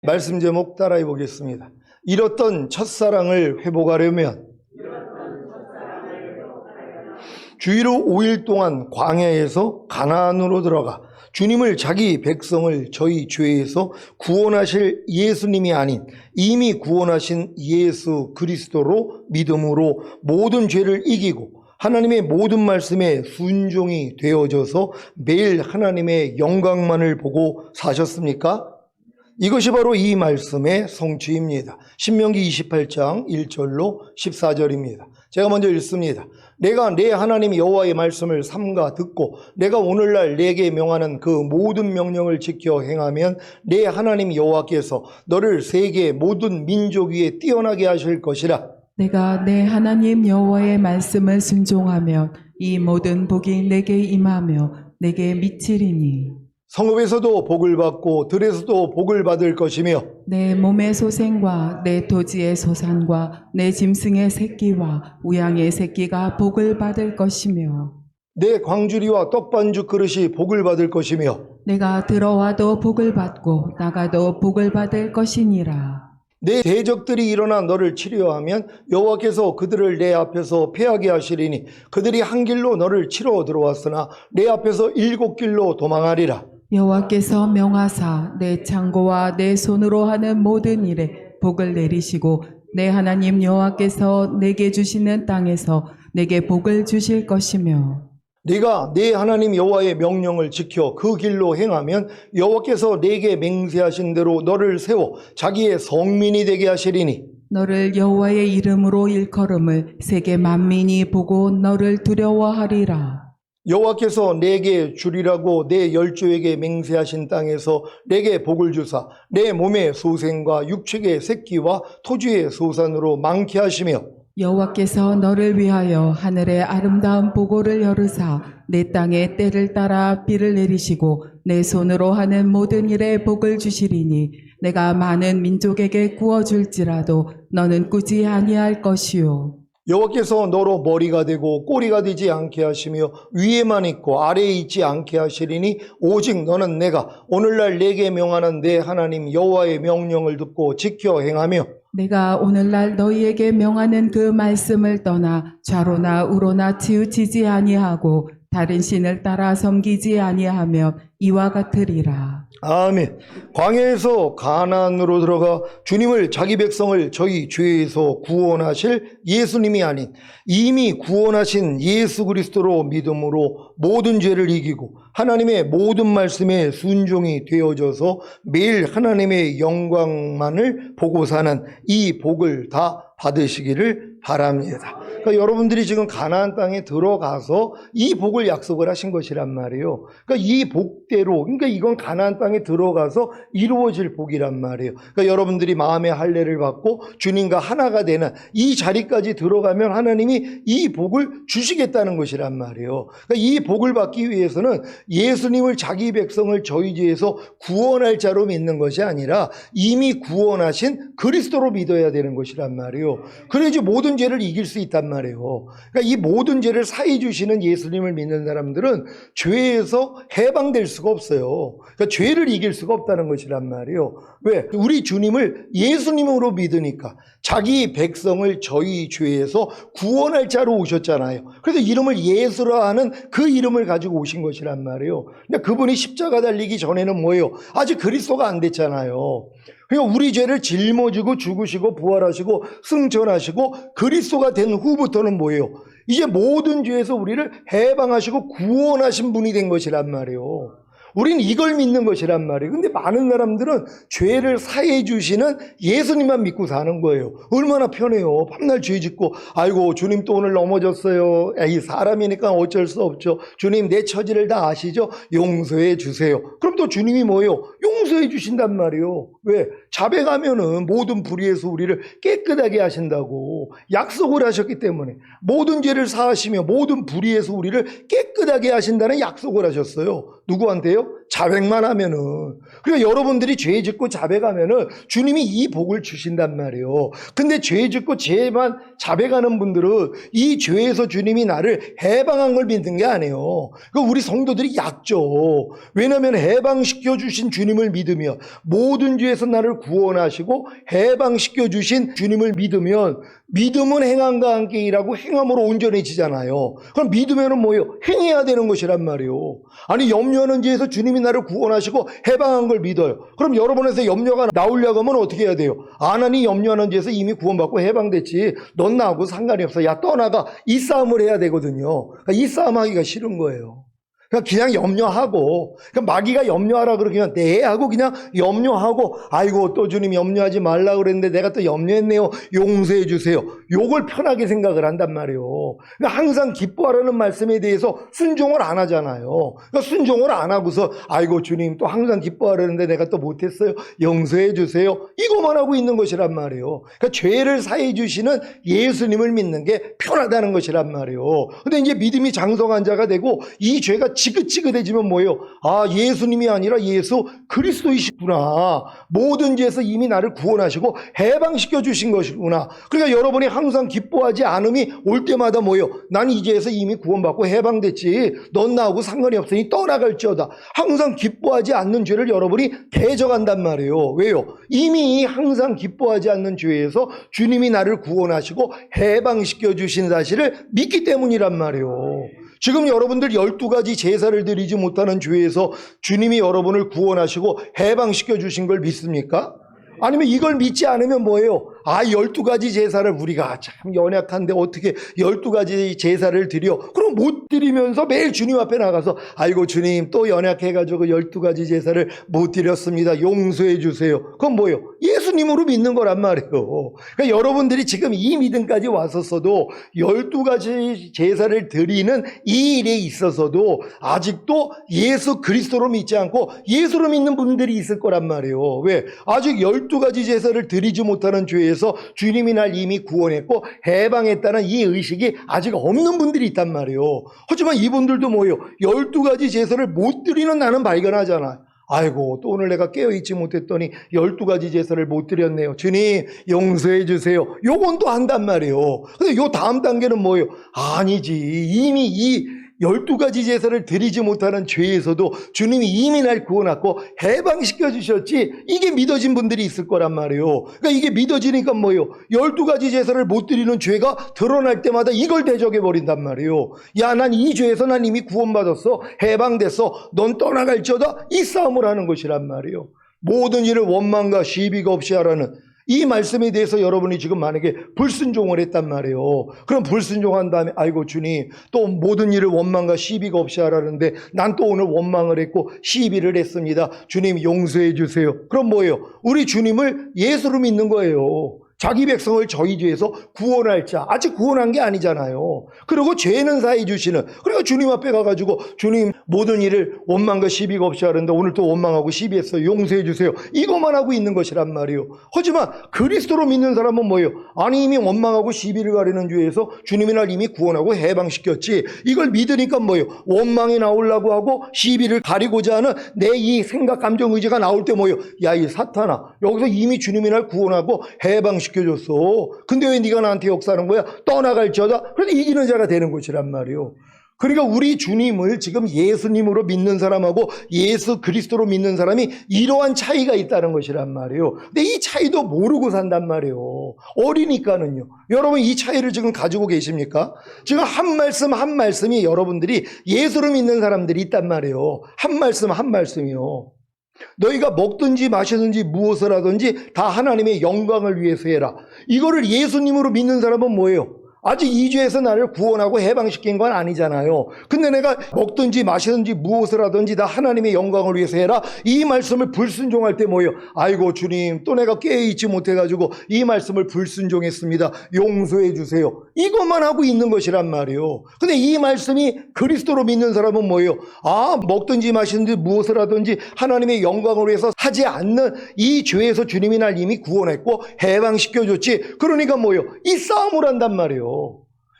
말씀 제목 따라해 보겠습니다. 잃었던 첫사랑을 회복하려면 주일로 5일 동안 광야에서 가나안으로 들어가 주님을 자기 백성을 저희 죄에서 구원하실 예수님이 아닌 이미 구원하신 예수 그리스도로 믿음으로 모든 죄를 이기고 하나님의 모든 말씀에 순종이 되어져서 매일 하나님의 영광만을 보고 사셨습니까? 이것이 바로 이 말씀의 성취입니다. 신명기 28장 1절로 14절입니다. 제가 먼저 읽습니다. 내가 내 하나님 여호와의 말씀을 삼가 듣고 내가 오늘날 내게 명하는 그 모든 명령을 지켜 행하면 내 하나님 여호와께서 너를 세계 모든 민족 위에 뛰어나게 하실 것이라. 내가 내 하나님 여호와의 말씀을 순종하면 이 모든 복이 내게 임하며 내게 미치리니 성읍에서도 복을 받고 들에서도 복을 받을 것이며 내 몸의 소생과 내 토지의 소산과 내 짐승의 새끼와 우양의 새끼가 복을 받을 것이며 내 광주리와 떡반죽 그릇이 복을 받을 것이며 내가 들어와도 복을 받고 나가도 복을 받을 것이니라. 내 대적들이 일어나 너를 치려하면 여호와께서 그들을 내 앞에서 패하게 하시리니 그들이 한 길로 너를 치러 들어왔으나 내 앞에서 7길로 도망하리라. 여호와께서 명하사 내 창고와 내 손으로 하는 모든 일에 복을 내리시고 내 하나님 여호와께서 내게 주시는 땅에서 내게 복을 주실 것이며 네가 내 하나님 여호와의 명령을 지켜 그 길로 행하면 여호와께서 내게 맹세하신 대로 너를 세워 자기의 성민이 되게 하시리니 너를 여호와의 이름으로 일컬음을 세계 만민이 보고 너를 두려워하리라. 여호와께서 내게 주리라고 내 열조에게 맹세하신 땅에서 내게 복을 주사 내 몸의 소생과 육축의 새끼와 토지의 소산으로 많게 하시며 여호와께서 너를 위하여 하늘의 아름다운 보고를 열으사 내 땅에 때를 따라 비를 내리시고 내 손으로 하는 모든 일에 복을 주시리니 내가 많은 민족에게 구워줄지라도 너는 꾸지 아니할 것이요. 여호와께서 너로 머리가 되고 꼬리가 되지 않게 하시며 위에만 있고 아래에 있지 않게 하시리니 오직 너는 내가 오늘날 내게 명하는 내 하나님 여호와의 명령을 듣고 지켜 행하며 내가 오늘날 너희에게 명하는 그 말씀을 떠나 좌로나 우로나 치우치지 아니하고 다른 신을 따라 섬기지 아니하며 이와 같으리라. 아멘. 광야에서 가나안으로 들어가 주님을 자기 백성을 저희 죄에서 구원하실 예수님이 아닌 이미 구원하신 예수 그리스도로 믿음으로 모든 죄를 이기고 하나님의 모든 말씀에 순종이 되어져서 매일 하나님의 영광만을 보고 사는 이 복을 다 받으시기를 바랍니다. 그러니까 여러분들이 지금 가나안 땅에 들어가서 이 복을 약속을 하신 것이란 말이에요. 그러니까 이 복대로, 그러니까 이건 가나안 땅에 들어가서 이루어질 복이란 말이에요. 그러니까 여러분들이 마음의 할례를 받고 주님과 하나가 되는 이 자리까지 들어가면 하나님이 이 복을 주시겠다는 것이란 말이에요. 그러니까 이 복을 받기 위해서는 예수님을 자기 백성을 저희 죄에서 구원할 자로 믿는 것이 아니라 이미 구원하신 그리스도로 믿어야 되는 것이란 말이에요. 그래야지 모든 죄를 이길 수 있단 말이에요. 그러니까 이 모든 죄를 사해 주시는 예수님을 믿는 사람들은 죄에서 해방될 수가 없어요. 그러니까 죄를 이길 수가 없다는 것이란 말이에요. 왜? 우리 주님을 예수님으로 믿으니까 자기 백성을 저희 죄에서 구원할 자로 오셨잖아요. 그래서 이름을 예수라 하는 그 이름을 가지고 오신 것이란 말이에요. 근데 그분이 십자가 달리기 전에는 뭐예요? 아직 그리스도가 안 됐잖아요. 그러니까 우리 죄를 짊어지고 죽으시고 부활하시고 승천하시고 그리스도가 된 후부터는 뭐예요? 이제 모든 죄에서 우리를 해방하시고 구원하신 분이 된 것이란 말이에요. 우린 이걸 믿는 것이란 말이에요. 근데 많은 사람들은 죄를 사해 주시는 예수님만 믿고 사는 거예요. 얼마나 편해요. 밤날 죄 짓고 아이고 주님 또 오늘 넘어졌어요. 이 사람이니까 어쩔 수 없죠. 주님 내 처지를 다 아시죠? 용서해 주세요. 그럼 또 주님이 뭐예요? 용서해 주신단 말이에요. 왜? 자백하면은 모든 불의에서 우리를 깨끗하게 하신다고 약속을 하셨기 때문에 모든 죄를 사하시며 모든 불의에서 우리를 깨끗하게 하신다는 약속을 하셨어요. 누구한테요? 자백만 하면은. 그러니까 여러분들이 죄 짓고 자백하면은 주님이 이 복을 주신단 말이에요. 근데 죄 짓고 죄만 자백하는 분들은 이 죄에서 주님이 나를 해방한 걸 믿는 게 아니에요. 그러니까 우리 성도들이 약죠. 왜냐하면 해방시켜 주신 주님을 믿으며 모든 죄에서 나를 구원하시고 해방시켜 주신 주님을 믿으면, 믿음은 행함과 함께 일하고 행함으로 온전해지잖아요. 그럼 믿으면은 뭐예요? 행해야 되는 것이란 말이에요. 아니, 염려하는 죄에서 주님이 나를 구원하시고 해방한 걸 믿어요. 그럼 여러분에서 염려가 나오려고 하면 어떻게 해야 돼요? 하나님, 염려하는 죄에서 이미 구원받고 해방됐지, 넌 나하고 상관이 없어, 야 떠나가, 이 싸움을 해야 되거든요. 그러니까 이 싸움 하기가 싫은 거예요. 그냥 염려하고, 마귀가 염려하라 그러면 네 하고 그냥 염려하고, 아이고 또 주님 염려하지 말라 그랬는데 내가 또 염려했네요, 용서해 주세요, 요걸 편하게 생각을 한단 말이에요. 그러니까 항상 기뻐하라는 말씀에 대해서 순종을 안 하잖아요. 그러니까 순종을 안 하고서 아이고 주님 또 항상 기뻐하라는데 내가 또 못했어요, 용서해 주세요, 이거만 하고 있는 것이란 말이에요. 그러니까 죄를 사해 주시는 예수님을 믿는 게 편하다는 것이란 말이에요. 근데 이제 믿음이 장성한 자가 되고 이 죄가 지긋지긋해지면 뭐예요? 아, 예수님이 아니라 예수 그리스도이시구나, 모든 죄에서 이미 나를 구원하시고 해방시켜 주신 것이구나. 그러니까 여러분이 항상 기뻐하지 않음이 올 때마다 뭐예요? 난 이 죄에서 이미 구원받고 해방됐지, 넌 나하고 상관이 없으니 떠나갈지어다. 항상 기뻐하지 않는 죄를 여러분이 대적한단 말이에요. 왜요? 이미 항상 기뻐하지 않는 죄에서 주님이 나를 구원하시고 해방시켜 주신 사실을 믿기 때문이란 말이에요. 지금 여러분들 12가지 제사를 드리지 못하는 죄에서 주님이 여러분을 구원하시고 해방시켜 주신 걸 믿습니까? 아니면 이걸 믿지 않으면 뭐예요? 아, 12가지 제사를 우리가 참 연약한데 어떻게 12가지 제사를 드려? 그럼 못 드리면서 매일 주님 앞에 나가서 아이고 주님 또 연약해가지고 12가지 제사를 못 드렸습니다, 용서해 주세요. 그건 뭐예요? 예수님으로 믿는 거란 말이에요. 그러니까 여러분들이 지금 이 믿음까지 왔었어도 12가지 제사를 드리는 이 일에 있어서도 아직도 예수 그리스도로 믿지 않고 예수로 믿는 분들이 있을 거란 말이에요. 왜? 아직 12가지 제사를 드리지 못하는 죄에서 주님이 날 이미 구원했고 해방했다는 이 의식이 아직 없는 분들이 있단 말이에요. 하지만 이분들도 뭐예요? 12가지 제사를 못 드리는 나는 발견하잖아요. 아이고 또 오늘 내가 깨어있지 못했더니 12가지 제사를 못 드렸네요, 주님 용서해 주세요, 요건 또 한단 말이에요. 근데 요 다음 단계는 뭐예요? 아니지, 이미 이 12가지 제사를 드리지 못하는 죄에서도 주님이 이미 날 구원하고 해방시켜 주셨지, 이게 믿어진 분들이 있을 거란 말이에요. 그러니까 이게 믿어지니까 뭐예요? 12가지 제사를 못 드리는 죄가 드러날 때마다 이걸 대적해 버린단 말이에요. 야, 난 이 죄에서 난 이미 구원받았어, 해방됐어, 넌 떠나갈지어다, 이 싸움을 하는 것이란 말이에요. 모든 일을 원망과 시비가 없이 하라는 이 말씀에 대해서 여러분이 지금 만약에 불순종을 했단 말이에요. 그럼 불순종한 다음에 아이고 주님 또 모든 일을 원망과 시비가 없이 하라는데 난 또 오늘 원망을 했고 시비를 했습니다, 주님 용서해 주세요. 그럼 뭐예요? 우리 주님을 예수로 믿는 거예요. 자기 백성을 저희 죄에서 구원할 자, 아직 구원한 게 아니잖아요. 그리고 죄는 사해 주시는, 그러니까 주님 앞에 가가지고 주님 모든 일을 원망과 시비가 없이 하는데 오늘 또 원망하고 시비했어요, 용서해 주세요, 이것만 하고 있는 것이란 말이에요. 하지만 그리스도로 믿는 사람은 뭐예요? 아니 이미 원망하고 시비를 가리는 죄에서 주님이 날 이미 구원하고 해방시켰지, 이걸 믿으니까 뭐예요? 원망이 나오려고 하고 시비를 가리고자 하는 내 이 생각 감정 의지가 나올 때 뭐예요? 야, 이 사탄아, 여기서 이미 주님이 날 구원하고 해방시켰지 줬어. 근데 왜 네가 나한테 역사하는 거야? 떠나갈지어다. 그래서 이기는 자가 되는 것이란 말이에요. 그러니까 우리 주님을 지금 예수님으로 믿는 사람하고 예수 그리스도로 믿는 사람이 이러한 차이가 있다는 것이란 말이에요. 근데 이 차이도 모르고 산단 말이에요. 어리니까는요. 여러분 이 차이를 지금 가지고 계십니까? 지금 한 말씀 한 말씀이 여러분들이 예수로 믿는 사람들이 있단 말이에요. 한 말씀 한 말씀이요. 너희가 먹든지 마시든지 무엇을 하든지 다 하나님의 영광을 위해서 해라. 이거를 예수님으로 믿는 사람은 뭐예요? 아직 이 죄에서 나를 구원하고 해방시킨 건 아니잖아요. 근데 내가 먹든지 마시든지 무엇을 하든지 다 하나님의 영광을 위해서 해라, 이 말씀을 불순종할 때 뭐예요? 아이고 주님 또 내가 깨어있지 못해가지고 이 말씀을 불순종했습니다, 용서해 주세요, 이것만 하고 있는 것이란 말이에요. 근데 이 말씀이 그리스도로 믿는 사람은 뭐예요? 아, 먹든지 마시든지 무엇을 하든지 하나님의 영광을 위해서 하지 않는 이 죄에서 주님이 날 이미 구원했고 해방시켜줬지, 그러니까 뭐예요? 이 싸움을 한단 말이에요.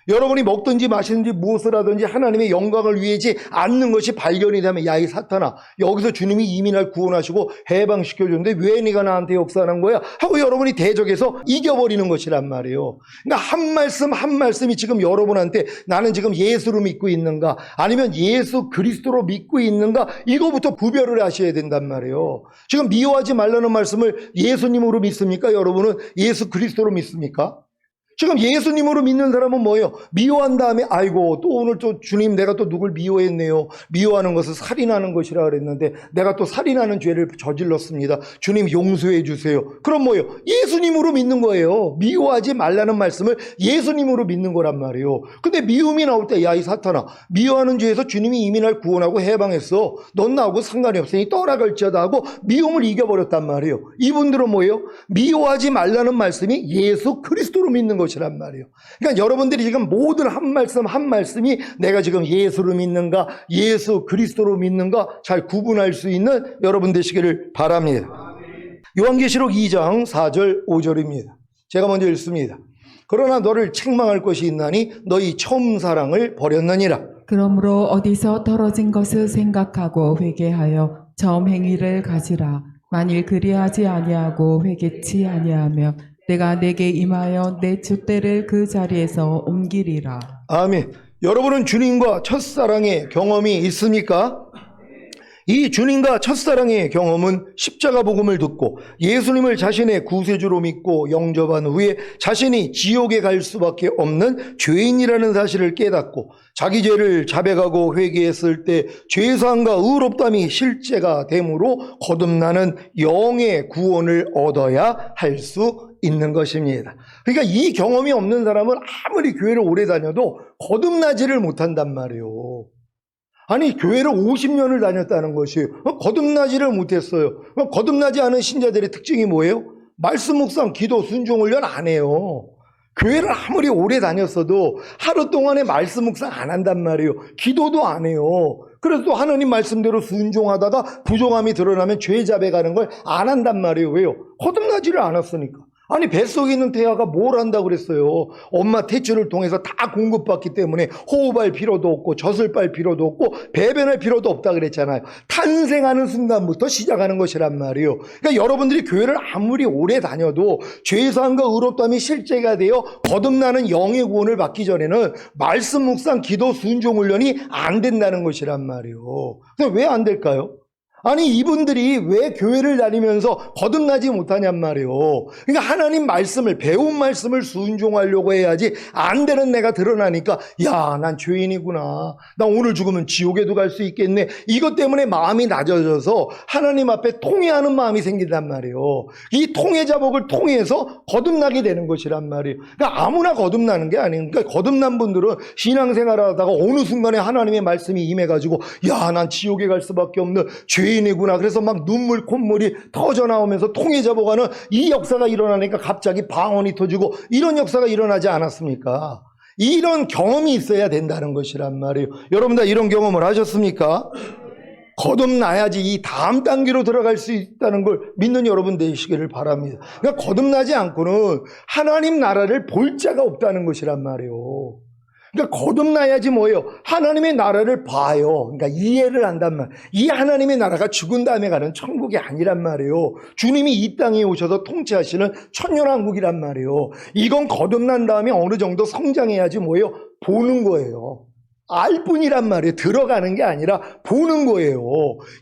여러분이 먹든지 마시든지 무엇을 하든지 하나님의 영광을 위하지 않는 것이 발견이 되면 야, 이 사탄아, 여기서 주님이 이미 날 구원하시고 해방시켜줬는데 왜 네가 나한테 역사하는 거야? 하고 여러분이 대적해서 이겨버리는 것이란 말이에요. 그러니까 한 말씀 한 말씀이 지금 여러분한테 나는 지금 예수로 믿고 있는가 아니면 예수 그리스도로 믿고 있는가 이거부터 구별을 하셔야 된단 말이에요. 지금 미워하지 말라는 말씀을 예수님으로 믿습니까? 여러분은 예수 그리스도로 믿습니까? 지금 예수님으로 믿는 사람은 뭐예요? 미워한 다음에 아이고 또 오늘 또 주님 내가 또 누굴 미워했네요. 미워하는 것은 살인하는 것이라 그랬는데 내가 또 살인하는 죄를 저질렀습니다. 주님 용서해 주세요. 그럼 뭐예요? 예수님으로 믿는 거예요. 미워하지 말라는 말씀을 예수님으로 믿는 거란 말이에요. 근데 미움이 나올 때 야, 이 사탄아, 미워하는 죄에서 주님이 이미 날 구원하고 해방했어. 넌 나하고 상관이 없으니 떠나갈지어다 하고 미움을 이겨버렸단 말이에요. 이분들은 뭐예요? 미워하지 말라는 말씀이 예수 그리스도로 믿는 것이란 말이에요. 그러니까 여러분들이 지금 모든 한 말씀 한 말씀이 내가 지금 예수를 믿는가 예수 그리스도로 믿는가 잘 구분할 수 있는 여러분 되시기를 바랍니다. 요한계시록 2장 4절 5절입니다. 제가 먼저 읽습니다. 그러나 너를 책망할 것이 있나니 너희 처음 사랑을 버렸느니라. 그러므로 어디서 떨어진 것을 생각하고 회개하여 처음 행위를 가지라. 만일 그리하지 아니하고 회개치 아니하며 내가 내게 임하여 내 줏대를 그 자리에서 옮기리라. 아멘. 여러분은 주님과 첫사랑의 경험이 있습니까? 이 주님과 첫사랑의 경험은 십자가 복음을 듣고 예수님을 자신의 구세주로 믿고 영접한 후에 자신이 지옥에 갈 수밖에 없는 죄인이라는 사실을 깨닫고 자기 죄를 자백하고 회개했을 때 죄사함과 의롭다함이 실제가 되므로 거듭나는 영의 구원을 얻어야 할 수 있는 것입니다. 그러니까 이 경험이 없는 사람은 아무리 교회를 오래 다녀도 거듭나지를 못한단 말이에요. 아니 교회를 50년을 다녔다는 것이 거듭나지를 못했어요. 거듭나지 않은 신자들의 특징이 뭐예요? 말씀 묵상, 기도, 순종 훈련 안 해요. 교회를 아무리 오래 다녔어도 하루 동안에 말씀 묵상 안 한단 말이에요. 기도도 안 해요. 그래서 또 하나님 말씀대로 순종하다가 부족함이 드러나면 죄 자백하는 걸 안 한단 말이에요. 왜요? 거듭나지를 않았으니까. 아니 뱃속에 있는 태아가 뭘 한다고 그랬어요? 엄마 태출을 통해서 다 공급받기 때문에 호흡할 필요도 없고 젖을 빨 필요도 없고 배변할 필요도 없다 그랬잖아요. 탄생하는 순간부터 시작하는 것이란 말이에요. 그러니까 여러분들이 교회를 아무리 오래 다녀도 죄사함과 의롭다함이 실제가 되어 거듭나는 영의 구원을 받기 전에는 말씀 묵상, 기도, 순종 훈련이 안 된다는 것이란 말이에요. 왜 안 될까요? 아니 이분들이 왜 교회를 다니면서 거듭나지 못하냔 말이에요. 그러니까 하나님 말씀을 배운 말씀을 순종하려고 해야지 안 되는 내가 드러나니까 야, 난 죄인이구나. 나 오늘 죽으면 지옥에도 갈 수 있겠네. 이것 때문에 마음이 낮아져서 하나님 앞에 통회하는 마음이 생긴단 말이에요. 이 통회자복을 통해서 거듭나게 되는 것이란 말이에요. 그러니까 아무나 거듭나는 게 아니에요. 그러니까 거듭난 분들은 신앙생활하다가 어느 순간에 하나님의 말씀이 임해가지고 야, 난 지옥에 갈 수밖에 없는 죄인이구나. 그래서 막 눈물 콧물이 터져 나오면서 통해잡아가는 이 역사가 일어나니까 갑자기 방언이 터지고 이런 역사가 일어나지 않았습니까? 이런 경험이 있어야 된다는 것이란 말이에요. 여러분 다 이런 경험을 하셨습니까? 거듭나야지 이 다음 단계로 들어갈 수 있다는 걸 믿는 여러분 되시기를 바랍니다. 그러니까 거듭나지 않고는 하나님 나라를 볼 자가 없다는 것이란 말이에요. 그러니까 거듭나야지 뭐예요? 하나님의 나라를 봐요. 그러니까 이해를 한단 말이에요. 이 하나님의 나라가 죽은 다음에 가는 천국이 아니란 말이에요. 주님이 이 땅에 오셔서 통치하시는 천년왕국이란 말이에요. 이건 거듭난 다음에 어느 정도 성장해야지 뭐예요? 보는 거예요. 알 뿐이란 말이에요. 들어가는 게 아니라 보는 거예요.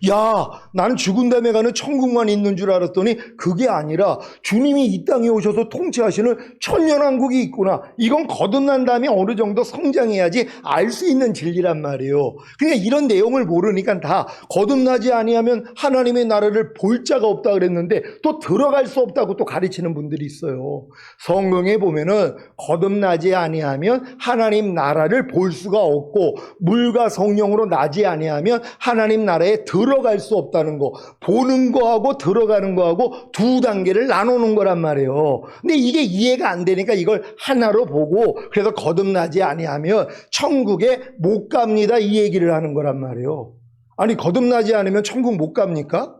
야, 나는 죽은 다음에 가는 천국만 있는 줄 알았더니 그게 아니라 주님이 이 땅에 오셔서 통치하시는 천년왕국이 있구나. 이건 거듭난 다음에 어느 정도 성장해야지 알 수 있는 진리란 말이에요. 그러니까 이런 내용을 모르니까 다 거듭나지 아니하면 하나님의 나라를 볼 자가 없다 그랬는데 또 들어갈 수 없다고 또 가르치는 분들이 있어요. 성경에 보면은 거듭나지 아니하면 하나님 나라를 볼 수가 없고 물과 성령으로 나지 아니하면 하나님 나라에 들어갈 수 없다는 거, 보는 거하고 들어가는 거하고 두 단계를 나누는 거란 말이에요. 근데 이게 이해가 안 되니까 이걸 하나로 보고 그래서 거듭나지 아니하면 천국에 못 갑니다 이 얘기를 하는 거란 말이에요. 아니 거듭나지 않으면 천국 못 갑니까?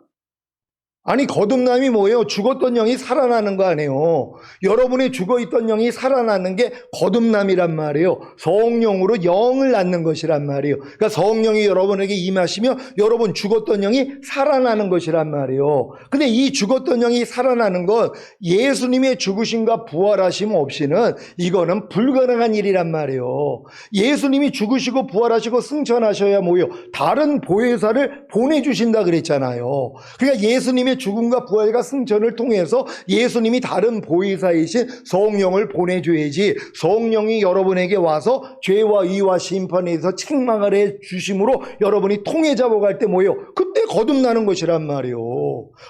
아니, 거듭남이 뭐예요? 죽었던 영이 살아나는 거 아니에요. 여러분의 죽어있던 영이 살아나는 게 거듭남이란 말이에요. 성령으로 영을 낳는 것이란 말이에요. 그러니까 성령이 여러분에게 임하시며 여러분 죽었던 영이 살아나는 것이란 말이에요. 근데 이 죽었던 영이 살아나는 건 예수님의 죽으심과 부활하심 없이는 이거는 불가능한 일이란 말이에요. 예수님이 죽으시고 부활하시고 승천하셔야 뭐예요? 다른 보혜사를 보내주신다 그랬잖아요. 그러니까 예수님의 죽음과 부활과 승천을 통해서 예수님이 다른 보혜사이신 성령을 보내줘야지, 성령이 여러분에게 와서 죄와 의와 심판에서 책망을 해주심으로 여러분이 통해 잡아갈 때 뭐예요? 그때 거듭나는 것이란 말이에요.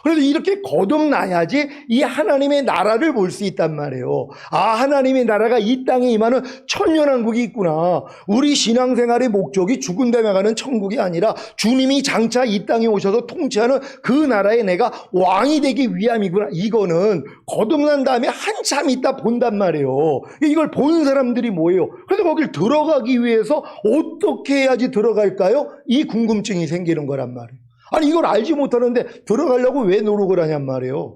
그래서 이렇게 거듭나야지 이 하나님의 나라를 볼 수 있단 말이에요. 아, 하나님의 나라가 이 땅에 임하는 천년왕국이 있구나. 우리 신앙생활의 목적이 죽은 다음에 가는 천국이 아니라 주님이 장차 이 땅에 오셔서 통치하는 그 나라에 내가 왕이 되기 위함이구나. 이거는 거듭난 다음에 한참 있다 본단 말이에요. 이걸 본 사람들이 뭐예요? 그래서 거길 들어가기 위해서 어떻게 해야지 들어갈까요? 이 궁금증이 생기는 거란 말이에요. 아니, 이걸 알지 못하는데 들어가려고 왜 노력을 하냔 말이에요.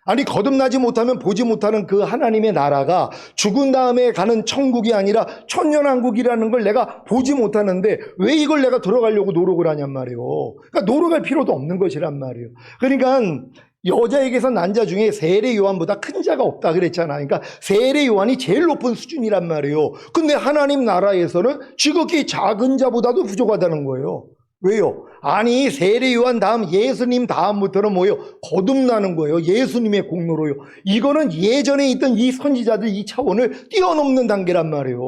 아니, 거듭나지 못하면 보지 못하는 그 하나님의 나라가 죽은 다음에 가는 천국이 아니라 천년왕국이라는 걸 내가 보지 못하는데 왜 이걸 내가 들어가려고 노력을 하냔 말이에요. 그러니까 노력할 필요도 없는 것이란 말이에요. 그러니까 여자에게서 난자 중에 세례 요한보다 큰 자가 없다 그랬잖아요. 그러니까 세례 요한이 제일 높은 수준이란 말이에요. 근데 하나님 나라에서는 지극히 작은 자보다도 부족하다는 거예요. 왜요? 아니, 세례 요한 다음 예수님 다음부터는 뭐예요? 거듭나는 거예요. 예수님의 공로로요. 이거는 예전에 있던 이 선지자들 이 차원을 뛰어넘는 단계란 말이에요.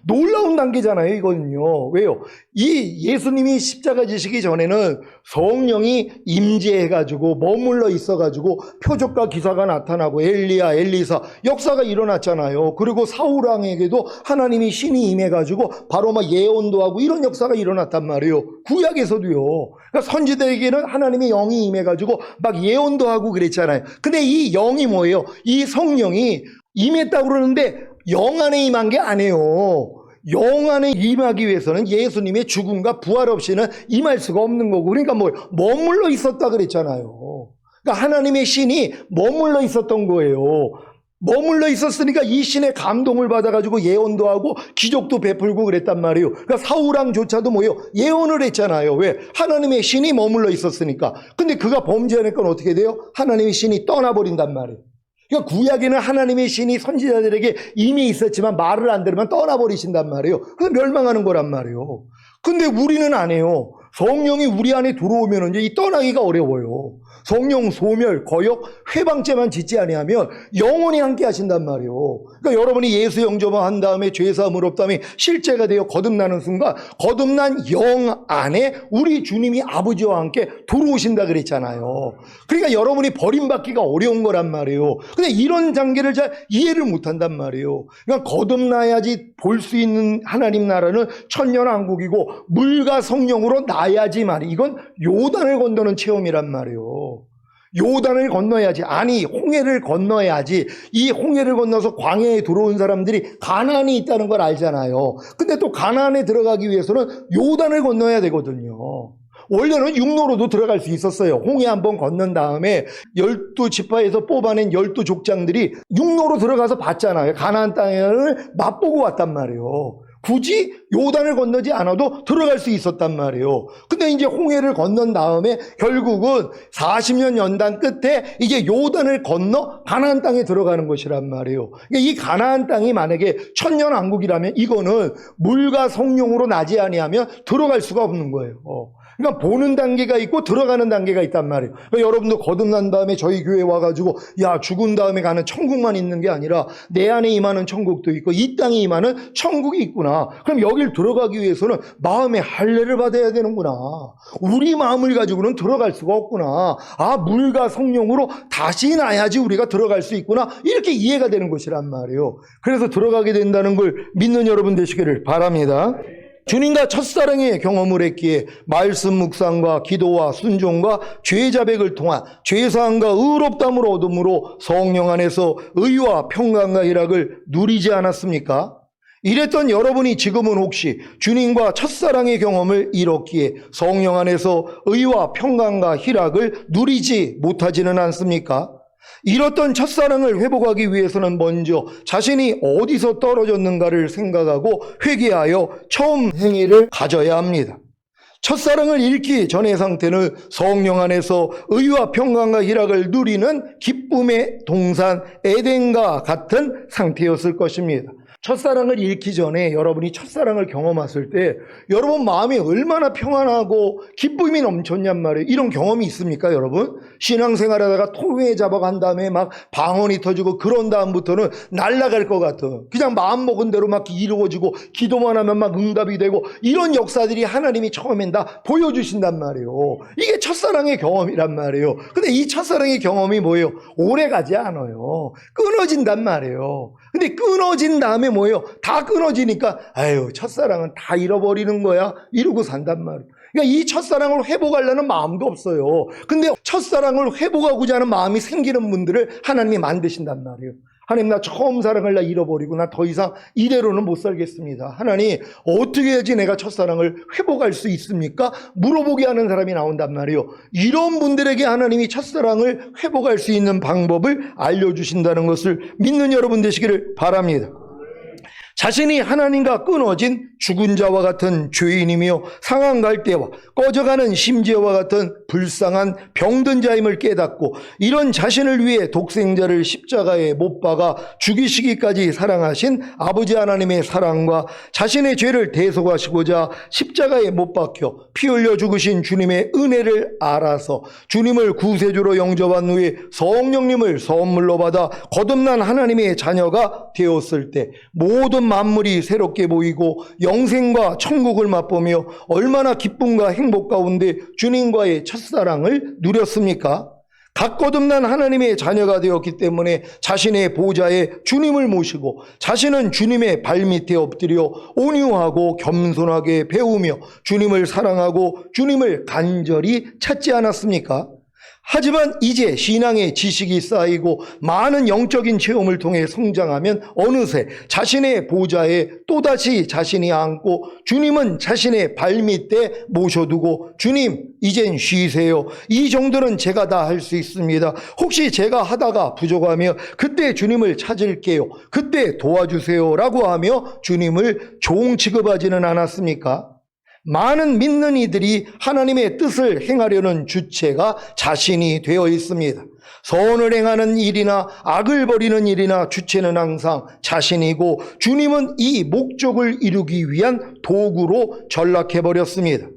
놀라운 단계잖아요, 이거는요. 왜요? 이 예수님이 십자가 지시기 전에는 성령이 임재해가지고 머물러 있어가지고 표적과 기사가 나타나고 엘리야, 엘리사 역사가 일어났잖아요. 그리고 사울왕에게도 하나님이 신이 임해가지고 바로 막 예언도 하고 이런 역사가 일어났단 말이에요. 구약에서도요. 그러니까 선지자에게는 하나님의 영이 임해가지고 막 예언도 하고 그랬잖아요. 근데 이 영이 뭐예요? 이 성령이 임했다고 그러는데 영 안에 임한 게 아니에요. 영 안에 임하기 위해서는 예수님의 죽음과 부활 없이는 임할 수가 없는 거고, 그러니까 뭐예요? 머물러 있었다 그랬잖아요. 그러니까 하나님의 신이 머물러 있었던 거예요. 머물러 있었으니까 이 신의 감동을 받아가지고 예언도 하고 기적도 베풀고 그랬단 말이에요. 그러니까 사울왕조차도 뭐예요? 예언을 했잖아요. 왜? 하나님의 신이 머물러 있었으니까. 근데 그가 범죄하니까 어떻게 돼요? 하나님의 신이 떠나버린단 말이에요. 그러니까 구약에는 하나님의 신이 선지자들에게 이미 있었지만 말을 안 들으면 떠나버리신단 말이에요. 그래서 멸망하는 거란 말이에요. 근데 우리는 안 해요. 성령이 우리 안에 들어오면 이제 이 떠나기가 어려워요. 성령 소멸, 거역, 회방죄만 짓지 아니하면 영원히 함께 하신단 말이에요. 그러니까 여러분이 예수 영접한 다음에 죄사함을 없다면 실제가 되어 거듭나는 순간 거듭난 영 안에 우리 주님이 아버지와 함께 들어오신다 그랬잖아요. 그러니까 여러분이 버림받기가 어려운 거란 말이에요. 근데 이런 단계를 잘 이해를 못한단 말이에요. 그러니까 거듭나야지 볼 수 있는 하나님 나라는 천년왕국이고 물과 성령으로 나야지만, 이건 요단을 건너는 체험이란 말이에요. 요단을 건너야지, 아니 홍해를 건너야지. 이 홍해를 건너서 광야에 들어온 사람들이 가나안이 있다는 걸 알잖아요. 근데 또 가나안에 들어가기 위해서는 요단을 건너야 되거든요. 원래는 육로로도 들어갈 수 있었어요. 홍해 한번 건넌 다음에 12지파에서 뽑아낸 12족장들이 육로로 들어가서 봤잖아요. 가나안 땅을 맛보고 왔단 말이에요. 굳이 요단을 건너지 않아도 들어갈 수 있었단 말이에요. 근데 이제 홍해를 건넌 다음에 결국은 40년 연단 끝에 이제 요단을 건너 가나안 땅에 들어가는 것이란 말이에요. 그러니까 이 가나안 땅이 만약에 천년왕국이라면 이거는 물과 성령으로 나지 아니하면 들어갈 수가 없는 거예요. 그러니까 보는 단계가 있고 들어가는 단계가 있단 말이에요. 그러니까 여러분도 거듭난 다음에 저희 교회 와가지고 야, 죽은 다음에 가는 천국만 있는 게 아니라 내 안에 임하는 천국도 있고 이 땅에 임하는 천국이 있구나. 그럼 여길 들어가기 위해서는 마음의 할례를 받아야 되는구나. 우리 마음을 가지고는 들어갈 수가 없구나. 아, 물과 성령으로 다시 나야지 우리가 들어갈 수 있구나. 이렇게 이해가 되는 것이란 말이에요. 그래서 들어가게 된다는 걸 믿는 여러분 되시기를 바랍니다. 주님과 첫사랑의 경험을 했기에 말씀 묵상과 기도와 순종과 죄 자백을 통한 죄사함과 의롭다함을 얻음으로 성령 안에서 의와 평강과 희락을 누리지 않았습니까? 이랬던 여러분이 지금은 혹시 주님과 첫사랑의 경험을 잃었기에 성령 안에서 의와 평강과 희락을 누리지 못하지는 않습니까? 잃었던 첫사랑을 회복하기 위해서는 먼저 자신이 어디서 떨어졌는가를 생각하고 회개하여 처음 행위를 가져야 합니다. 첫사랑을 잃기 전의 상태는 성령 안에서 의와 평강과 희락을 누리는 기쁨의 동산 에덴과 같은 상태였을 것입니다. 첫사랑을 잃기 전에 여러분이 첫사랑을 경험했을 때 여러분 마음이 얼마나 평안하고 기쁨이 넘쳤냔 말이에요. 이런 경험이 있습니까, 여러분? 신앙생활하다가 통에 잡아간 다음에 막 방언이 터지고 그런 다음부터는 날아갈 것 같은, 그냥 마음 먹은 대로 막 이루어지고 기도만 하면 막 응답이 되고 이런 역사들이 하나님이 처음엔 다 보여주신단 말이에요. 이게 첫사랑의 경험이란 말이에요. 근데 이 첫사랑의 경험이 뭐예요? 오래 가지 않아요. 끊어진단 말이에요. 근데 끊어진 다음에 뭐예요? 다 끊어지니까 아유, 첫사랑은 다 잃어버리는 거야 이러고 산단 말이에요. 그러니까 이 첫사랑을 회복하려는 마음도 없어요. 근데 첫사랑을 회복하고자 하는 마음이 생기는 분들을 하나님이 만드신단 말이에요. 하나님, 나 처음 사랑을 나 잃어버리고 나 더 이상 이대로는 못 살겠습니다. 하나님, 어떻게 해야지 내가 첫사랑을 회복할 수 있습니까? 물어보게 하는 사람이 나온단 말이에요. 이런 분들에게 하나님이 첫사랑을 회복할 수 있는 방법을 알려주신다는 것을 믿는 여러분 되시기를 바랍니다. 자신이 하나님과 끊어진 죽은 자와 같은 죄인이며 상한 갈대와 꺼져가는 심지어와 같은 불쌍한 병든 자임을 깨닫고 이런 자신을 위해 독생자를 십자가에 못 박아 죽이시기까지 사랑하신 아버지 하나님의 사랑과 자신의 죄를 대속하시고자 십자가에 못 박혀 피 흘려 죽으신 주님의 은혜를 알아서 주님을 구세주로 영접한 후에 성령님을 선물로 받아 거듭난 하나님의 자녀가 되었을 때 모든 만물이 새롭게 보이고 영생과 천국을 맛보며 얼마나 기쁨과 행복 가운데 주님과의 첫사랑을 누렸습니까? 각 거듭난 하나님의 자녀가 되었기 때문에 자신의 보좌에 주님을 모시고 자신은 주님의 발밑에 엎드려 온유하고 겸손하게 배우며 주님을 사랑하고 주님을 간절히 찾지 않았습니까? 하지만 이제 신앙의 지식이 쌓이고 많은 영적인 체험을 통해 성장하면 어느새 자신의 보좌에 또다시 자신이 앉고 주님은 자신의 발밑에 모셔두고 주님, 이젠 쉬세요. 이 정도는 제가 다 할 수 있습니다. 혹시 제가 하다가 부족하며 그때 주님을 찾을게요. 그때 도와주세요 라고 하며 주님을 종 취급하지는 않았습니까? 많은 믿는 이들이 하나님의 뜻을 행하려는 주체가 자신이 되어 있습니다. 선을 행하는 일이나 악을 버리는 일이나 주체는 항상 자신이고 주님은 이 목적을 이루기 위한 도구로 전락해버렸습니다.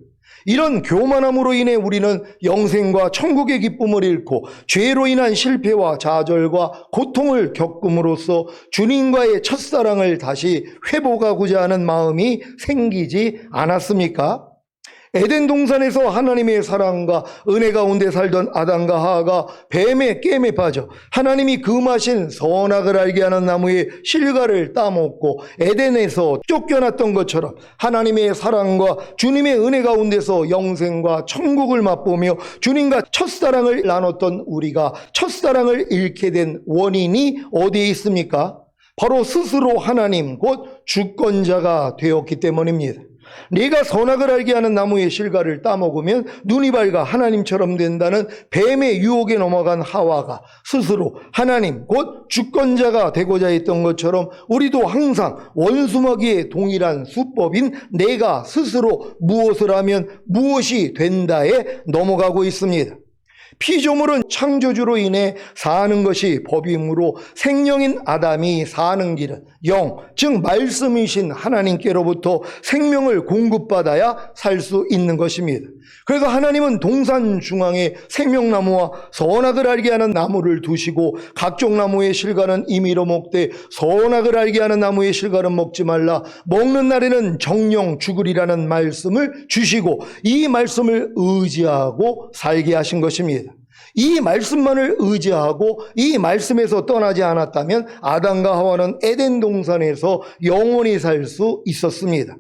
이런 교만함으로 인해 우리는 영생과 천국의 기쁨을 잃고 죄로 인한 실패와 좌절과 고통을 겪음으로써 주님과의 첫사랑을 다시 회복하고자 하는 마음이 생기지 않았습니까? 에덴 동산에서 하나님의 사랑과 은혜 가운데 살던 아담과 하와가 뱀의 깸에 빠져 하나님이 금하신 선악을 알게 하는 나무의 실과를 따먹고 에덴에서 쫓겨났던 것처럼 하나님의 사랑과 주님의 은혜 가운데서 영생과 천국을 맛보며 주님과 첫사랑을 나눴던 우리가 첫사랑을 잃게 된 원인이 어디에 있습니까? 바로 스스로 하나님 곧 주권자가 되었기 때문입니다. 네가 선악을 알게 하는 나무의 실과를 따먹으면 눈이 밝아 하나님처럼 된다는 뱀의 유혹에 넘어간 하와가 스스로 하나님 곧 주권자가 되고자 했던 것처럼 우리도 항상 원수먹이의 동일한 수법인 내가 스스로 무엇을 하면 무엇이 된다에 넘어가고 있습니다. 피조물은 창조주로 인해 사는 것이 법이므로 생명인 아담이 사는 길은 영, 즉 말씀이신 하나님께로부터 생명을 공급받아야 살 수 있는 것입니다. 그래서 하나님은 동산 중앙에 생명나무와 선악을 알게 하는 나무를 두시고 각종 나무의 실과는 임의로 먹되 선악을 알게 하는 나무의 실과는 먹지 말라. 먹는 날에는 정령 죽으리라는 말씀을 주시고 이 말씀을 의지하고 살게 하신 것입니다. 이 말씀만을 의지하고 이 말씀에서 떠나지 않았다면 아담과 하와는 에덴 동산에서 영원히 살 수 있었습니다.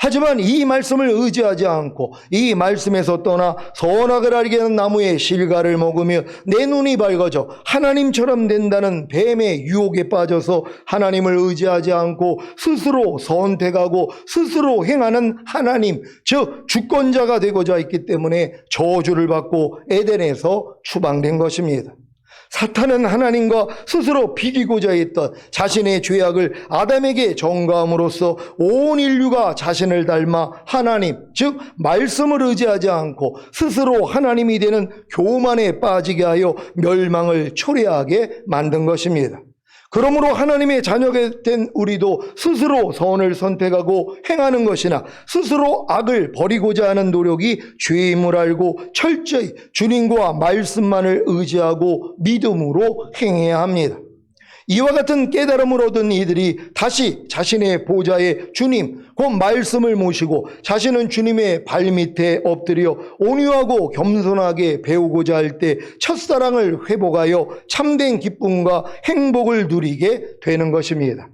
하지만 이 말씀을 의지하지 않고 이 말씀에서 떠나 선악을 알게 하는 나무의 실과를 먹으며 내 눈이 밝아져 하나님처럼 된다는 뱀의 유혹에 빠져서 하나님을 의지하지 않고 스스로 선택하고 스스로 행하는 하나님, 즉 주권자가 되고자 했기 때문에 저주를 받고 에덴에서 추방된 것입니다. 사탄은 하나님과 스스로 비기고자 했던 자신의 죄악을 아담에게 전가함으로써 온 인류가 자신을 닮아 하나님, 즉 말씀을 의지하지 않고 스스로 하나님이 되는 교만에 빠지게 하여 멸망을 초래하게 만든 것입니다. 그러므로 하나님의 자녀가 된 우리도 스스로 선을 선택하고 행하는 것이나 스스로 악을 버리고자 하는 노력이 죄임을 알고 철저히 주님과 말씀만을 의지하고 믿음으로 행해야 합니다. 이와 같은 깨달음을 얻은 이들이 다시 자신의 보좌에 주님, 곧 말씀을 모시고 자신은 주님의 발밑에 엎드려 온유하고 겸손하게 배우고자 할 때 첫사랑을 회복하여 참된 기쁨과 행복을 누리게 되는 것입니다.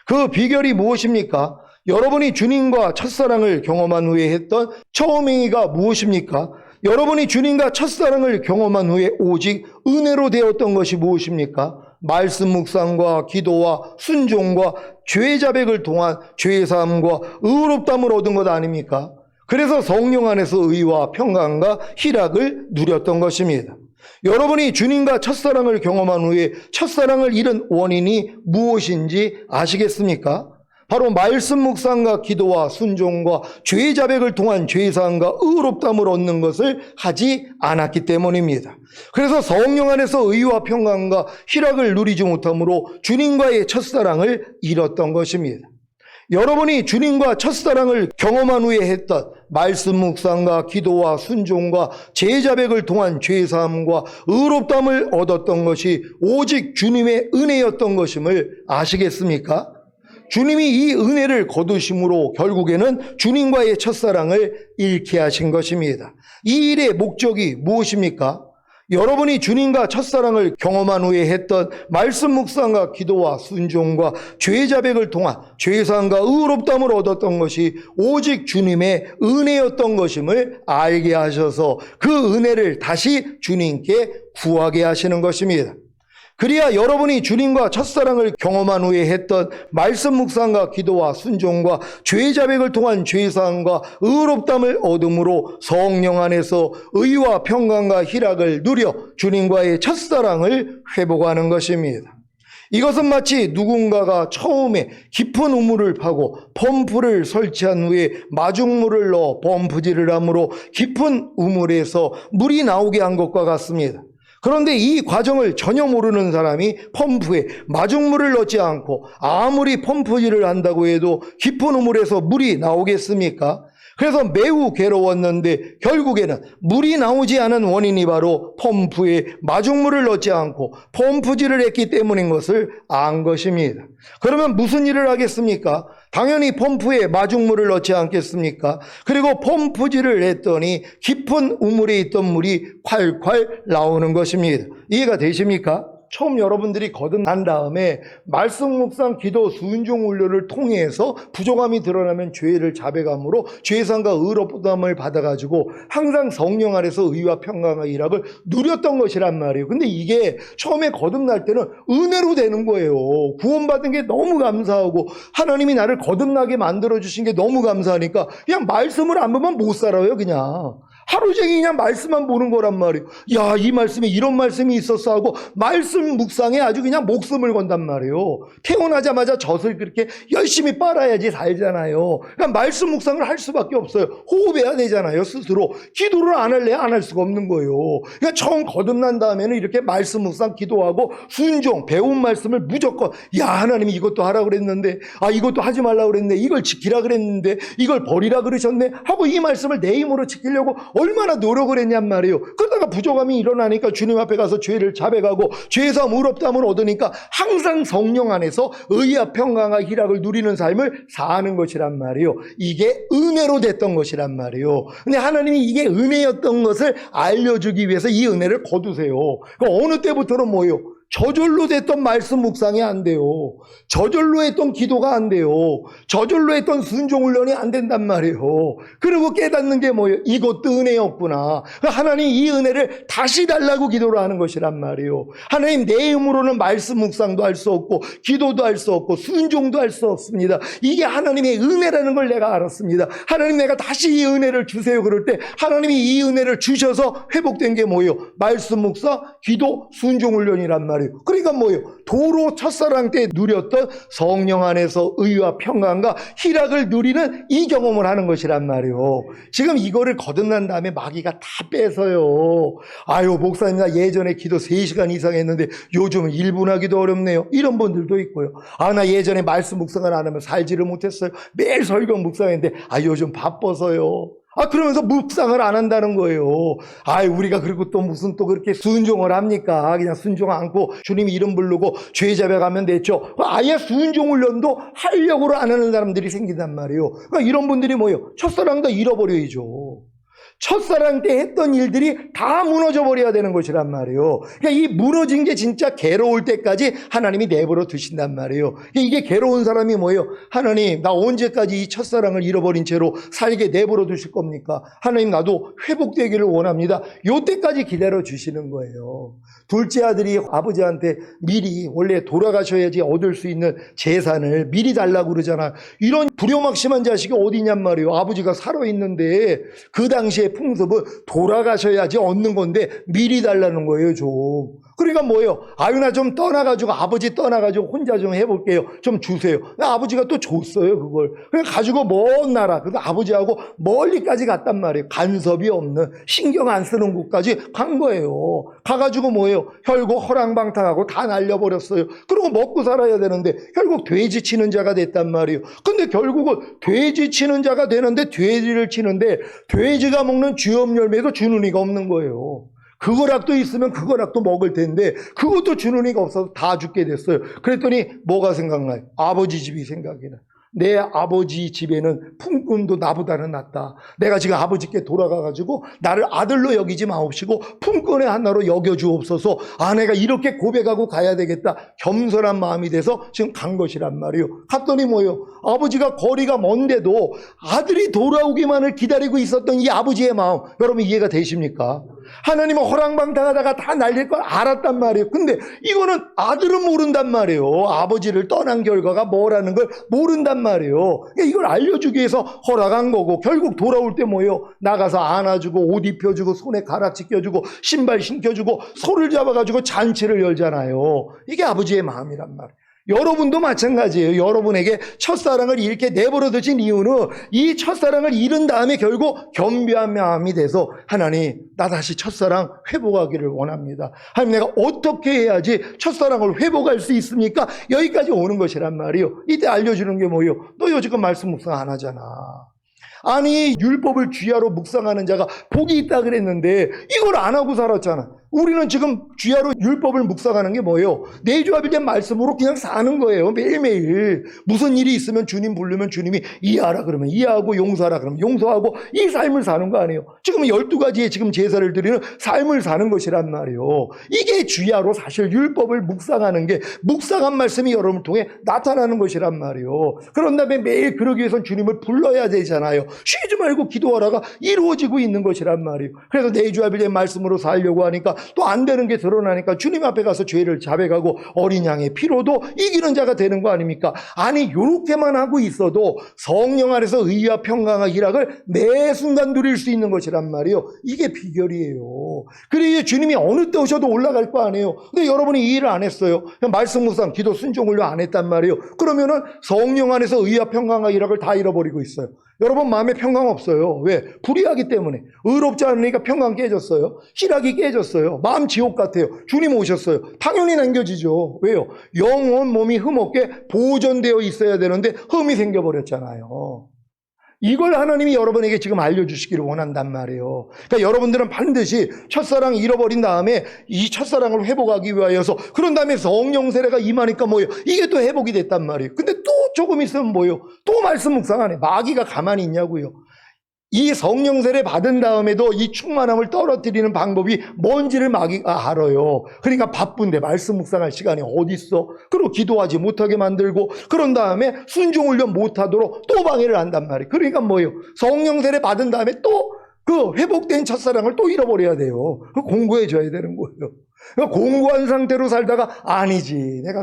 그 비결이 무엇입니까? 여러분이 주님과 첫사랑을 경험한 후에 했던 처음 행위가 무엇입니까? 여러분이 주님과 첫사랑을 경험한 후에 오직 은혜로 되었던 것이 무엇입니까? 말씀 묵상과 기도와 순종과 죄 자백을 통한 죄사함과 의롭다함을 얻은 것 아닙니까? 그래서 성령 안에서 의와 평강과 희락을 누렸던 것입니다. 여러분이 주님과 첫사랑을 경험한 후에 첫사랑을 잃은 원인이 무엇인지 아시겠습니까? 바로 말씀 묵상과 기도와 순종과 죄 자백을 통한 죄사함과 의롭다함을 얻는 것을 하지 않았기 때문입니다. 그래서 성령 안에서 의와 평강과 희락을 누리지 못함으로 주님과의 첫사랑을 잃었던 것입니다. 여러분이 주님과 첫사랑을 경험한 후에 했던 말씀 묵상과 기도와 순종과 죄 자백을 통한 죄사함과 의롭다함을 얻었던 것이 오직 주님의 은혜였던 것임을 아시겠습니까? 주님이 이 은혜를 거두심으로 결국에는 주님과의 첫사랑을 잃게 하신 것입니다. 이 일의 목적이 무엇입니까? 여러분이 주님과 첫사랑을 경험한 후에 했던 말씀 묵상과 기도와 순종과 죄 자백을 통한 죄사함과 의롭다함을 얻었던 것이 오직 주님의 은혜였던 것임을 알게 하셔서 그 은혜를 다시 주님께 구하게 하시는 것입니다. 그래야 여러분이 주님과 첫사랑을 경험한 후에 했던 말씀 묵상과 기도와 순종과 죄 자백을 통한 죄사함과 의롭다함을 얻음으로 성령 안에서 의와 평강과 희락을 누려 주님과의 첫사랑을 회복하는 것입니다. 이것은 마치 누군가가 처음에 깊은 우물을 파고 펌프를 설치한 후에 마중물을 넣어 펌프질을 함으로 깊은 우물에서 물이 나오게 한 것과 같습니다. 그런데 이 과정을 전혀 모르는 사람이 펌프에 마중물을 넣지 않고 아무리 펌프질을 한다고 해도 깊은 우물에서 물이 나오겠습니까? 그래서 매우 괴로웠는데 결국에는 물이 나오지 않은 원인이 바로 펌프에 마중물을 넣지 않고 펌프질을 했기 때문인 것을 안 것입니다. 그러면 무슨 일을 하겠습니까? 당연히 펌프에 마중물을 넣지 않겠습니까? 그리고 펌프질을 했더니 깊은 우물에 있던 물이 콸콸 나오는 것입니다. 이해가 되십니까? 처음 여러분들이 거듭난 다음에 말씀 묵상 기도 순종 훈련을 통해서 부족함이 드러나면 죄를 자백함으로 죄상과 의롭다함을 받아가지고 항상 성령 안에서 의와 평강과 희락을 누렸던 것이란 말이에요. 근데 이게 처음에 거듭날 때는 은혜로 되는 거예요. 구원받은 게 너무 감사하고 하나님이 나를 거듭나게 만들어주신 게 너무 감사하니까 그냥 말씀을 안 보면 못 살아요. 그냥 하루 종일 그냥 말씀만 보는 거란 말이에요. 야, 이 말씀에 이런 말씀이 있었어 하고 말씀 묵상에 아주 그냥 목숨을 건단 말이에요. 태어나자마자 젖을 그렇게 열심히 빨아야지 살잖아요. 그러니까 말씀 묵상을 할 수밖에 없어요. 호흡해야 되잖아요, 스스로. 기도를 안 할래 안 할 수가 없는 거예요. 그러니까 처음 거듭난 다음에는 이렇게 말씀 묵상 기도하고 순종, 배운 말씀을 무조건 야, 하나님이 이것도 하라고 그랬는데 이것도 하지 말라고 그랬는데 이걸 지키라 그랬는데 이걸 버리라 그러셨네 하고 이 말씀을 내 힘으로 지키려고 얼마나 노력을 했냔 말이에요. 그러다가 부족함이 일어나니까 주님 앞에 가서 죄를 자백하고 죄사함 의롭다함을 얻으니까 항상 성령 안에서 의와 평강과 희락을 누리는 삶을 사는 것이란 말이에요. 이게 은혜로 됐던 것이란 말이에요. 근데 하나님이 이게 은혜였던 것을 알려주기 위해서 이 은혜를 거두세요. 그러니까 어느 때부터는 뭐예요? 저절로 됐던 말씀 묵상이 안 돼요. 저절로 했던 기도가 안 돼요. 저절로 했던 순종 훈련이 안 된단 말이에요. 그리고 깨닫는 게 뭐예요? 이것도 은혜였구나. 하나님 이 은혜를 다시 달라고 기도를 하는 것이란 말이에요. 하나님 내 힘으로는 말씀 묵상도 할 수 없고 기도도 할 수 없고 순종도 할 수 없습니다. 이게 하나님의 은혜라는 걸 내가 알았습니다. 하나님 내가 다시 이 은혜를 주세요. 그럴 때 하나님이 이 은혜를 주셔서 회복된 게 뭐예요? 말씀 묵상, 기도, 순종 훈련이란 말이에요. 그러니까 뭐예요? 도로 첫사랑 때 누렸던 성령 안에서 의와 평강과 희락을 누리는 이 경험을 하는 것이란 말이에요. 지금 이거를 거듭난 다음에 마귀가 다 뺏어요. 아유 목사님 나 예전에 기도 3시간 이상 했는데 요즘은 1분 하기도 어렵네요. 이런 분들도 있고요. 아 나 예전에 말씀 묵상을 안 하면 살지를 못했어요. 매일 설교 묵상했는데 아 요즘 바빠서요. 아, 그러면서 묵상을 안 한다는 거예요. 아, 우리가 그리고 또 무슨 또 그렇게 순종을 합니까? 그냥 순종 않고 주님 이름 부르고 죄 잡아가면 됐죠. 아예 순종 훈련도 하려고 안 하는 사람들이 생긴단 말이에요. 그러니까 이런 분들이 뭐예요? 첫사랑도 잃어버려야죠. 첫사랑 때 했던 일들이 다 무너져 버려야 되는 것이란 말이에요. 그러니까 이 무너진 게 진짜 괴로울 때까지 하나님이 내버려 두신단 말이에요. 이게 괴로운 사람이 뭐예요? 하나님 나 언제까지 이 첫사랑을 잃어버린 채로 살게 내버려 두실 겁니까? 하나님 나도 회복되기를 원합니다. 요때까지 기다려 주시는 거예요. 둘째 아들이 아버지한테 미리 원래 돌아가셔야지 얻을 수 있는 재산을 미리 달라고 그러잖아. 이런 불효막심한 자식이 어디냔 말이에요. 아버지가 살아있는데 그 당시에 풍습은 돌아가셔야지 얻는 건데 미리 달라는 거예요. 좀. 그러니까 뭐예요? 아유 나 좀 떠나가지고 아버지 떠나가지고 혼자 좀 해볼게요. 좀 주세요. 아버지가 또 줬어요 그걸. 그냥 가지고 먼 나라 그래서 아버지하고 멀리까지 갔단 말이에요. 간섭이 없는 신경 안 쓰는 곳까지 간 거예요. 가가지고 뭐예요? 결국 허랑방탕하고 다 날려버렸어요. 그리고 먹고 살아야 되는데 결국 돼지 치는 자가 됐단 말이에요. 근데 결국은 돼지 치는 자가 되는데 돼지를 치는데 돼지가 먹는 주염 열매도 주는 이가 없는 거예요. 그거락도 있으면 그거락도 먹을 텐데 그것도 주는 이가 없어서 다 죽게 됐어요. 그랬더니 뭐가 생각나요? 아버지 집이 생각이 나요. 내 아버지 집에는 품꾼도 나보다는 낫다. 내가 지금 아버지께 돌아가가지고 나를 아들로 여기지 마옵시고 품꾼의 하나로 여겨주옵소서. 아 내가 이렇게 고백하고 가야 되겠다. 겸손한 마음이 돼서 지금 간 것이란 말이에요. 갔더니 뭐예요? 아버지가 거리가 먼데도 아들이 돌아오기만을 기다리고 있었던 이 아버지의 마음 여러분 이해가 되십니까? 하나님은 허랑방탕하다가 다 날릴 걸 알았단 말이에요. 근데 이거는 아들은 모른단 말이에요. 아버지를 떠난 결과가 뭐라는 걸 모른단 말이에요. 그러니까 이걸 알려주기 위해서 허락한 거고 결국 돌아올 때 뭐예요? 나가서 안아주고 옷 입혀주고 손에 가락지 껴주고 신발 신겨주고 소를 잡아가지고 잔치를 열잖아요. 이게 아버지의 마음이란 말이에요. 여러분도 마찬가지예요. 여러분에게 첫사랑을 잃게 내버려 두신 이유는 이 첫사랑을 잃은 다음에 결국 겸비한 마음이 돼서 하나님 나 다시 첫사랑 회복하기를 원합니다. 하나님 내가 어떻게 해야지 첫사랑을 회복할 수 있습니까? 여기까지 오는 것이란 말이에요. 이때 알려주는 게 뭐예요? 너 요즘 말씀 묵상 안 하잖아. 아니 율법을 주야로 묵상하는 자가 복이 있다 그랬는데 이걸 안 하고 살았잖아. 우리는 지금 주야로 율법을 묵상하는 게 뭐예요? 내주합일된 말씀으로 그냥 사는 거예요. 매일매일 무슨 일이 있으면 주님 부르면 주님이 이해하라 그러면 이해하고 용서하라 그러면 용서하고 이 삶을 사는 거 아니에요. 지금 12가지의 지금 제사를 드리는 삶을 사는 것이란 말이에요. 이게 주야로 사실 율법을 묵상하는 게 묵상한 말씀이 여러분을 통해 나타나는 것이란 말이에요. 그런 다음에 매일 그러기 위해서는 주님을 불러야 되잖아요. 쉬지 말고 기도하라가 이루어지고 있는 것이란 말이에요. 그래서 내주합일된 말씀으로 살려고 하니까 또 안 되는 게 드러나니까 주님 앞에 가서 죄를 자백하고 어린 양의 피로도 이기는 자가 되는 거 아닙니까? 아니 요렇게만 하고 있어도 성령 안에서 의와 평강과 희락을 매 순간 누릴 수 있는 것이란 말이에요. 이게 비결이에요. 그래야 주님이 어느 때 오셔도 올라갈 거 아니에요. 근데 여러분이 이 일을 안 했어요. 그냥 말씀 묵상, 기도, 순종 훈련 안 했단 말이에요. 그러면은 성령 안에서 의와 평강과 희락을 다 잃어버리고 있어요. 여러분 마음에 평강 없어요. 왜? 불의하기 때문에. 의롭지 않으니까 평강 깨졌어요. 희락이 깨졌어요. 마음 지옥 같아요. 주님 오셨어요. 당연히 남겨지죠. 왜요? 영혼 몸이 흠없게 보존되어 있어야 되는데 흠이 생겨버렸잖아요. 이걸 하나님이 여러분에게 지금 알려주시기를 원한단 말이에요. 그러니까 여러분들은 반드시 첫사랑 잃어버린 다음에 이 첫사랑을 회복하기 위하여서 그런 다음에 성령 세례가 임하니까 뭐예요? 이게 또 회복이 됐단 말이에요. 근데 또 조금 있으면 뭐예요? 또 말씀 묵상 안 해. 마귀가 가만히 있냐고요. 이 성령 세례 받은 다음에도 이 충만함을 떨어뜨리는 방법이 뭔지를 마귀가 알아요. 그러니까 바쁜데 말씀 묵상할 시간이 어디 있어? 그리고 기도하지 못하게 만들고, 그런 다음에 순종 훈련 못하도록 또 방해를 한단 말이에요. 그러니까 뭐예요? 성령 세례 받은 다음에 또 그 회복된 첫사랑을 또 잃어버려야 돼요. 공부해 줘야 되는 거예요. 그러니까 공부한 상태로 살다가 아니지, 내가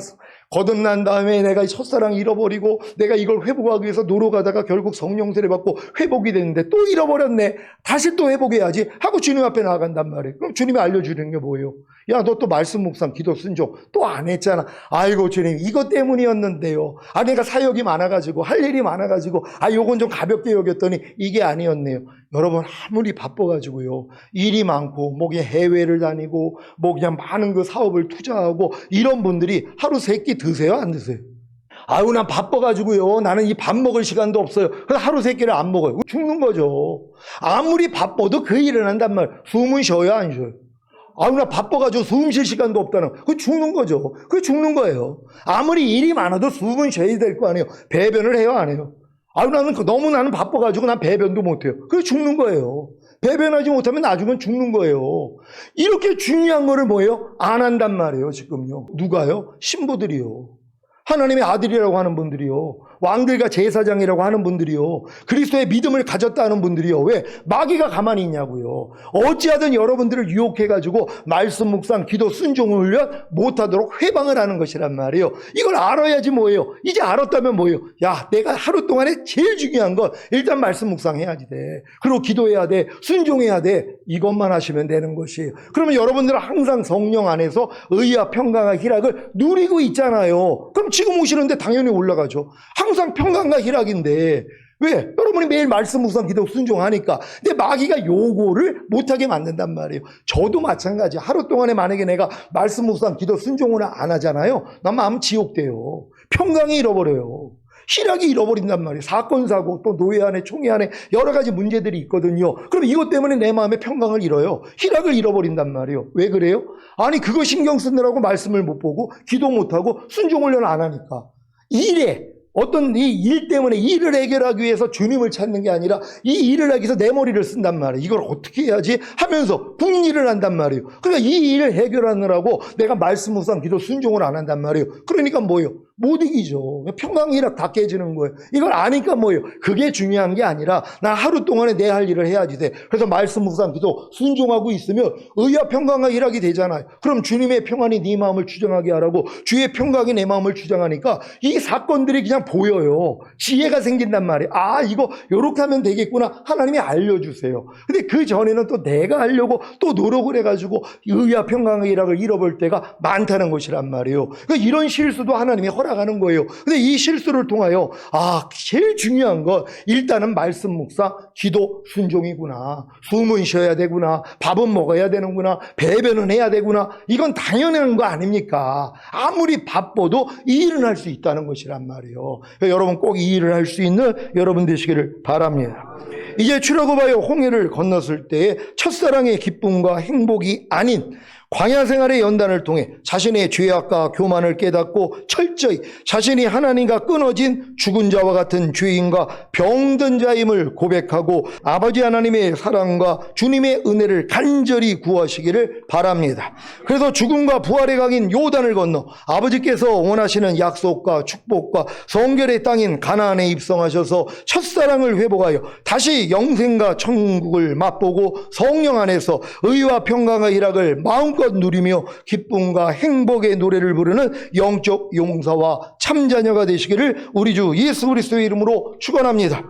거듭난 다음에 내가 첫사랑 잃어버리고 내가 이걸 회복하기 위해서 노력하다가 결국 성령 세례 받고 회복이 됐는데 또 잃어버렸네, 다시 또 회복해야지 하고 주님 앞에 나아간단 말이에요. 그럼 주님이 알려주는 게 뭐예요? 야, 너 또 말씀 묵상 기도 순종 또 안 했잖아. 아이고 주님, 이것 때문이었는데요. 아, 내가 사역이 많아가지고 할 일이 많아가지고 요건 좀 가볍게 여겼더니 이게 아니었네요. 여러분, 아무리 바빠가지고요, 일이 많고 뭐 그냥 해외를 다니고 뭐 그냥 많은 그 사업을 투자하고 이런 분들이 하루 3끼 드세요, 안 드세요? 아유, 난 바빠가지고요, 나는 이 밥 먹을 시간도 없어요. 그래서 하루 3끼를 안 먹어요. 죽는 거죠. 아무리 바빠도 그 일을 한단 말이에요. 숨은 쉬어요, 안 쉬어요? 아유, 나 바빠가지고 숨 쉴 시간도 없다는, 그거 죽는 거죠. 그거 죽는 거예요. 아무리 일이 많아도 숨은 쉬어야 될 거 아니에요. 배변을 해요, 안 해요? 아유, 너무 나는 바빠가지고 난 배변도 못해요. 그게 죽는 거예요. 배변하지 못하면 나중엔 죽는 거예요. 이렇게 중요한 거를 뭐예요? 안 한단 말이에요, 지금요. 누가요? 신부들이요. 하나님의 아들이라고 하는 분들이요. 왕들과 제사장이라고 하는 분들이요. 그리스도의 믿음을 가졌다 하는 분들이요. 왜? 마귀가 가만히 있냐고요. 어찌하든 여러분들을 유혹해가지고 말씀 묵상, 기도, 순종 훈련 못하도록 회방을 하는 것이란 말이에요. 이걸 알아야지 뭐예요? 이제 알았다면 뭐예요? 야, 내가 하루 동안에 제일 중요한 건 일단 말씀 묵상해야지 돼. 그리고 기도해야 돼. 순종해야 돼. 이것만 하시면 되는 것이에요. 그러면 여러분들은 항상 성령 안에서 의와 평강과 희락을 누리고 있잖아요. 그럼 지금 오시는데 당연히 올라가죠. 항상 평강과 희락인데 왜? 여러분이 매일 말씀 묵상 기도 순종하니까. 근데 마귀가 요거를 못하게 만든단 말이에요. 저도 마찬가지. 하루 동안에 만약에 내가 말씀 묵상 기도 순종을 안 하잖아요, 난 마음 지옥돼요. 평강이 잃어버려요. 희락이 잃어버린단 말이에요. 사건 사고, 또 노예 안에 총회 안에 여러 가지 문제들이 있거든요. 그럼 이것 때문에 내 마음의 평강을 잃어요. 희락을 잃어버린단 말이에요. 왜 그래요? 아니, 그거 신경 쓰느라고 말씀을 못 보고 기도 못하고 순종 훈련 안 하니까. 어떤 이 일 때문에 일을 해결하기 위해서 주님을 찾는 게 아니라 이 일을 하기 위해서 내 머리를 쓴단 말이에요. 이걸 어떻게 해야지 하면서 궁리를 한단 말이에요. 그러니까 이 일을 해결하느라고 내가 말씀 묵상 기도 순종을 안 한단 말이에요. 그러니까 뭐예요? 못 이기죠. 평강이락 다 깨지는 거예요. 이걸 아니까 뭐예요? 그게 중요한 게 아니라 나 하루 동안에 내 할 일을 해야지 돼. 그래서 말씀 묵상 기도 순종하고 있으면 의와 평강과 희락이 되잖아요. 그럼 주님의 평안이 네 마음을 주장하게 하라고 주의 평강이 내 마음을 주장하니까 이 사건들이 그냥 보여요. 지혜가 생긴단 말이에요. 아, 이거 요렇게 하면 되겠구나. 하나님이 알려주세요. 근데 그 전에는 또 내가 하려고 또 노력을 해가지고 의와 평강과 희락을 잃어볼 때가 많다는 것이란 말이에요. 그러니까 이런 실수도 하나님이 허락하는 거예요. 근데 이 실수를 통하여 제일 중요한 건 일단은 말씀 묵상, 기도, 순종이구나. 숨은 쉬어야 되구나. 밥은 먹어야 되는구나. 배변은 해야 되구나. 이건 당연한 거 아닙니까? 아무리 바빠도 이 일은 할 수 있다는 것이란 말이에요. 그러니까 여러분 꼭 이 일을 할 수 있는 여러분 되시기를 바랍니다. 이제 출애굽하여 홍해를 건넜을 때의 첫사랑의 기쁨과 행복이 아닌 광야 생활의 연단을 통해 자신의 죄악과 교만을 깨닫고 철저히 자신이 하나님과 끊어진 죽은 자와 같은 죄인과 병든 자임을 고백하고 아버지 하나님의 사랑과 주님의 은혜를 간절히 구하시기를 바랍니다. 그래서 죽음과 부활의 강인 요단을 건너 아버지께서 원하시는 약속과 축복과 성결의 땅인 가나안에 입성하셔서 첫사랑을 회복하여 다시 영생과 천국을 맛보고 성령 안에서 의와 평강과 희락을 마음껏 누리며 기쁨과 행복의 노래를 부르는 영적 용사와 참자녀가 되시기를 우리 주 예수 그리스도의 이름으로 축원합니다.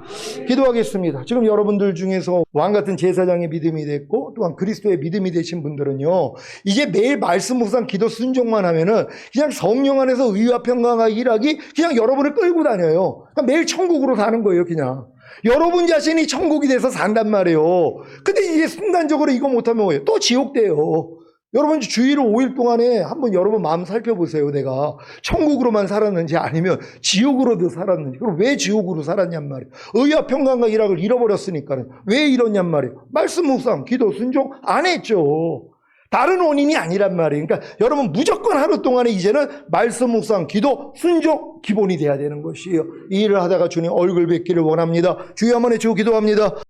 기도하겠습니다. 지금 여러분들 중에서 왕같은 제사장의 믿음이 됐고 또한 그리스도의 믿음이 되신 분들은요, 이제 매일 말씀 묵상 기도 순종만 하면은 그냥 성령 안에서 의와 평강과 희락이 그냥 여러분을 끌고 다녀요. 그러니까 매일 천국으로 가는 거예요. 그냥 여러분 자신이 천국이 돼서 산단 말이에요. 근데 이게 순간적으로 이거 못하면 뭐예요? 또 지옥 돼요. 여러분 주일 5일 동안에 한번 여러분 마음 살펴보세요. 내가 천국으로만 살았는지 아니면 지옥으로도 살았는지. 그럼 왜 지옥으로 살았냔 말이에요. 의와 평강과 희락을 잃어버렸으니까는. 왜 이러냔 말이에요. 말씀 묵상 기도 순종 안 했죠. 다른 원인이 아니란 말이에요. 그러니까 여러분 무조건 하루 동안에 이제는 말씀 묵상 기도 순종 기본이 돼야 되는 것이에요. 이 일을 하다가 주님 얼굴 뵙기를 원합니다. 주여 한번 해주고 기도합니다.